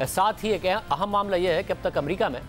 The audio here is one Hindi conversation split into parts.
साथ ही एक अहम मामला यह है कि अब तक अमेरिका में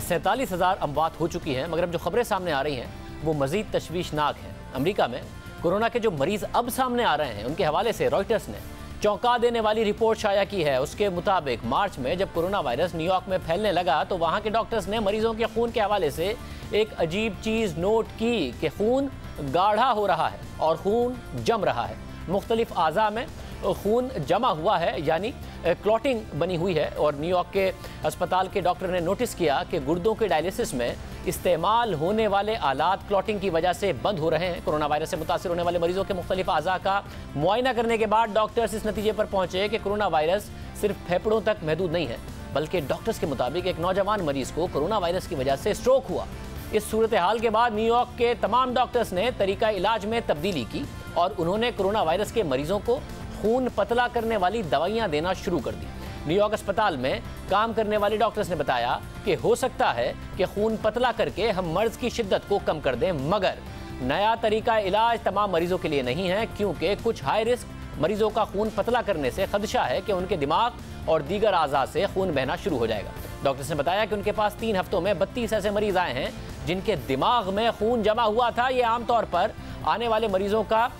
47,000 अमवात हो चुकी हैं, मगर अब जो खबरें सामने आ रही हैं वो मजीद तशवीशनाक हैं। अमेरिका में कोरोना के जो मरीज अब सामने आ रहे हैं उनके हवाले से रॉयटर्स ने चौंका देने वाली रिपोर्ट शाया की है। उसके मुताबिक मार्च में जब कोरोना वायरस न्यूयॉर्क में फैलने लगा तो वहाँ के डॉक्टर्स ने मरीजों के खून के हवाले से एक अजीब चीज़ नोट की कि खून गाढ़ा हो रहा है और खून जम रहा है। मुख्तलिफ आज़ा में खून जमा हुआ है, यानी क्लॉटिंग बनी हुई है। और न्यूयॉर्क के अस्पताल के डॉक्टर ने नोटिस किया कि गुर्दों के डायलिसिस में इस्तेमाल होने वाले आलात क्लॉटिंग की वजह से बंद हो रहे हैं। कोरोना वायरस से मुतासिर होने वाले मरीजों के मुख्तलिफ आज़ा का मुआयना करने के बाद डॉक्टर्स इस नतीजे पर पहुंचे कि कोरोना वायरस सिर्फ फेफड़ों तक महदूद नहीं है, बल्कि डॉक्टर्स के मुताबिक एक नौजवान मरीज को कोरोना वायरस की वजह से स्ट्रोक हुआ। इस सूरत हाल के बाद न्यूयॉर्क के तमाम डॉक्टर्स ने तरीका इलाज में तब्दीली की और उन्होंने कोरोना वायरस के मरीजों को खून पतला करने वाली दवाइयां देना शुरू कर दी। न्यूयॉर्क अस्पताल में काम करने वाले डॉक्टर्स ने बताया कि हो सकता है कि खून पतला करके हम मर्ज की शिद्दत को कम कर दें, मगर नया तरीका इलाज तमाम मरीजों के लिए नहीं है, क्योंकि कुछ हाई रिस्क मरीजों का खून पतला करने से खदशा है कि उनके दिमाग और दीगर आज़ा से खून बहना शुरू हो जाएगा। डॉक्टर्स ने बताया कि उनके पास 3 हफ्तों में 32 ऐसे मरीज आए हैं जिनके दिमाग में खून जमा हुआ था। ये आमतौर पर आने वाले मरीजों का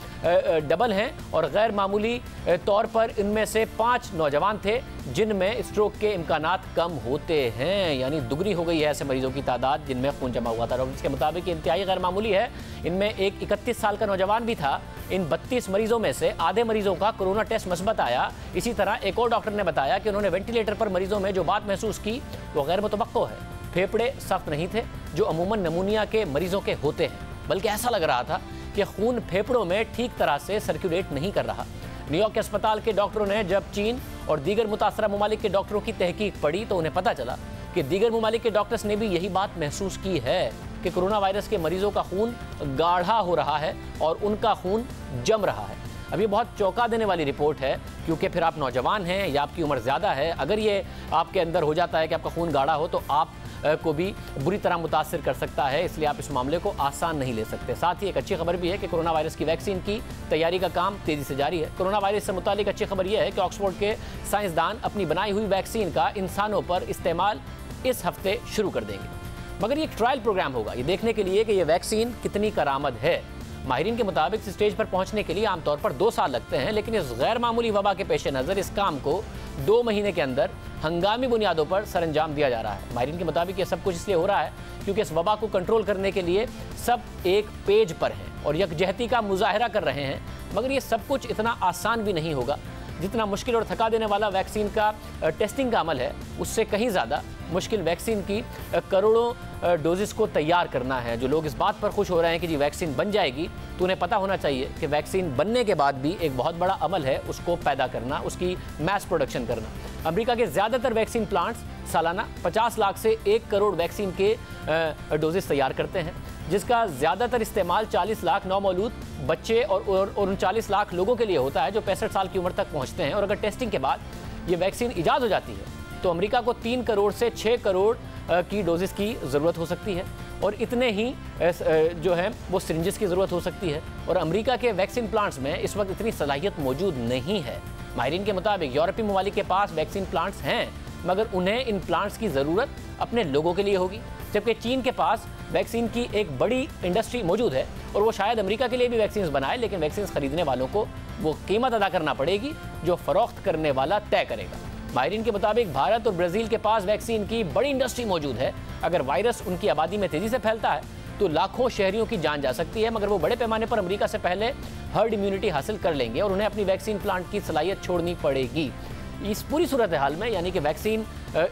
डबल हैं और गैर मामूली तौर पर इनमें से 5 नौजवान थे जिनमें स्ट्रोक के इम्कानात कम होते हैं, यानी दुगनी हो गई है ऐसे मरीजों की तादाद जिनमें खून जमा हुआ था। डॉक्टर्स के मुताबिक इंतहाई गैर मामूली है। इनमें एक 31 साल का नौजवान भी था। इन 32 मरीजों में से आधे मरीजों का कोरोना टेस्ट मुस्बत आया। इसी तरह एक और डॉक्टर ने बताया कि उन्होंने वेंटिलेटर पर मरीजों में जो बात महसूस की वो गैर मुतवक्को है। फेफड़े सख्त नहीं थे जो अमूमन नमूनिया के मरीजों के होते हैं, बल्कि ऐसा लग रहा था कि खून फेफड़ों में ठीक तरह से सर्कुलेट नहीं कर रहा। न्यूयॉर्क के अस्पताल के डॉक्टरों ने जब चीन और दीगर मुतासरा ममालिक के डॉक्टरों की तहकीक पढ़ी तो उन्हें पता चला कि दीगर ममालिक के डॉक्टर्स ने भी यही बात महसूस की है कि कोरोना वायरस के मरीजों का खून गाढ़ा हो रहा है और उनका खून जम रहा है। अब ये बहुत चौंका देने वाली रिपोर्ट है, क्योंकि फिर आप नौजवान हैं या आपकी उम्र ज़्यादा है, अगर ये आपके अंदर हो जाता है कि आपका खून गाढ़ा हो तो आप को भी बुरी तरह मुतासिर कर सकता है, इसलिए आप इस मामले को आसान नहीं ले सकते। साथ ही एक अच्छी खबर भी है कि कोरोना वायरस की वैक्सीन की तैयारी का काम तेज़ी से जारी है। कोरोना वायरस से मुतालिक अच्छी खबर यह है कि ऑक्सफोर्ड के साइंसदान अपनी बनाई हुई वैक्सीन का इंसानों पर इस्तेमाल इस हफ्ते शुरू कर देंगे, मगर ये एक ट्रायल प्रोग्राम होगा ये देखने के लिए कि ये वैक्सीन कितनी करामद है। माहिरीन के मुताबिक इस स्टेज पर पहुंचने के लिए आमतौर पर 2 साल लगते हैं, लेकिन इस गैर मामूली वबा के पेश नज़र इस काम को 2 महीने के अंदर हंगामी बुनियादों पर सरअंजाम दिया जा रहा है। माहिरीन के मुताबिक ये सब कुछ इसलिए हो रहा है क्योंकि इस वबा को कंट्रोल करने के लिए सब एक पेज पर हैं और यकजहती का मुजाहरा कर रहे हैं, मगर ये सब कुछ इतना आसान भी नहीं होगा। जितना मुश्किल और थका देने वाला वैक्सीन का टेस्टिंग का अमल है, उससे कहीं ज़्यादा मुश्किल वैक्सीन की करोड़ों डोजेस को तैयार करना है। जो लोग इस बात पर खुश हो रहे हैं कि जी वैक्सीन बन जाएगी, तो उन्हें पता होना चाहिए कि वैक्सीन बनने के बाद भी एक बहुत बड़ा अमल है उसको पैदा करना, उसकी मैस प्रोडक्शन करना। अमेरिका के ज़्यादातर वैक्सीन प्लांट्स सालाना 50 लाख से 1 करोड़ वैक्सीन के डोजेस तैयार करते हैं, जिसका ज़्यादातर इस्तेमाल 40 लाख नौमौलूद बच्चे और 39 लाख लोगों के लिए होता है जो 65 साल की उम्र तक पहुंचते हैं। और अगर टेस्टिंग के बाद ये वैक्सीन ईजाद हो जाती है तो अमेरिका को 3 करोड़ से 6 करोड़ की डोजेस की ज़रूरत हो सकती है और इतने ही जो है वो सिरिंजेस की ज़रूरत हो सकती है। और अमेरिका के वैक्सीन प्लांट्स में इस वक्त इतनी सलाहियत मौजूद नहीं है। माहिरीन के मुताबिक यूरोपीय ममालिक के पास वैक्सीन प्लांट्स हैं, मगर उन्हें इन प्लांट्स की ज़रूरत अपने लोगों के लिए होगी, जबकि चीन के पास वैक्सीन की एक बड़ी इंडस्ट्री मौजूद है और वो शायद अमेरिका के लिए भी वैक्सीन बनाए, लेकिन वैक्सीन खरीदने वालों को वो कीमत अदा करना पड़ेगी जो फ़रोख्त करने वाला तय करेगा। माहिरीन के मुताबिक भारत और ब्राज़ील के पास वैक्सीन की बड़ी इंडस्ट्री मौजूद है। अगर वायरस उनकी आबादी में तेज़ी से फैलता है तो लाखों शहरियों की जान जा सकती है, मगर वो बड़े पैमाने पर अमेरिका से पहले हर्ड इम्यूनिटी हासिल कर लेंगे और उन्हें अपनी वैक्सीन प्लांट की सलाहियत छोड़नी पड़ेगी। इस पूरी सूरत हाल में, यानी कि वैक्सीन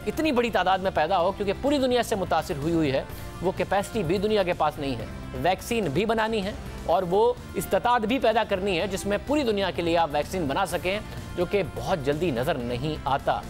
इतनी बड़ी तादाद में पैदा हो क्योंकि पूरी दुनिया से मुतासिर हुई है, वो कैपेसिटी भी दुनिया के पास नहीं है। वैक्सीन भी बनानी है और वो इस्तात भी पैदा करनी है जिसमें पूरी दुनिया के लिए आप वैक्सीन बना सकें, जो कि बहुत जल्दी नज़र नहीं आता।